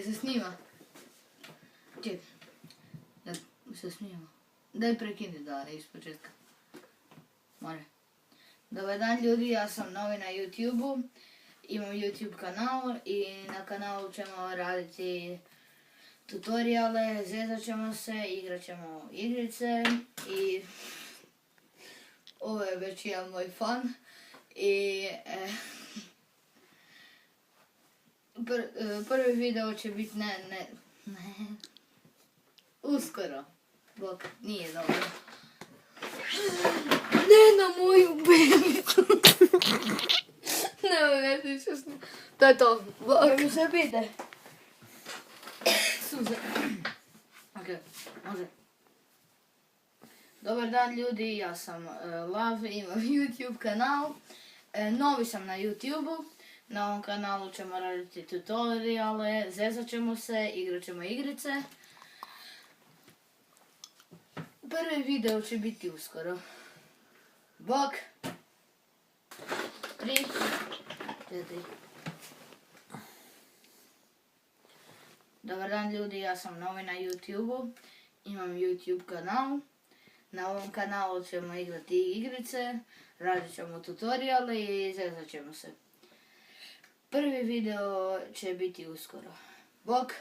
se snima? Čekaj. Jel se snima? Daj prekini Dare iz početka. Može. Dobar dan ljudi, ja sam novi na YouTube-u. Imam YouTube kanal i na kanalu ćemo raditi tutoriale, zezat ćemo se, igrat ćemo igrice i ovo je već jedan moj fan i prvi video će biti uskoro. Bok, nije dobro. Ne na moju bebicu. Ne više s njim. To je to. Bok. Da mi se pide. Suze. Ok, može. Dobar dan ljudi, ja sam Lav, imam YouTube kanal. Novi sam na YouTube-u. Na ovom kanalu ćemo raditi tutoriale, zezat ćemo se, igrat ćemo igrice. Prvi video će biti uskoro. Bok. 3, 4. Dobar dan ljudi, ja sam novi na YouTube-u. Imam YouTube kanal. Na ovom kanalu ćemo igrati igrice, radit ćemo tutoriale i zezat ćemo se. Prvi video će biti uskoro. Bok.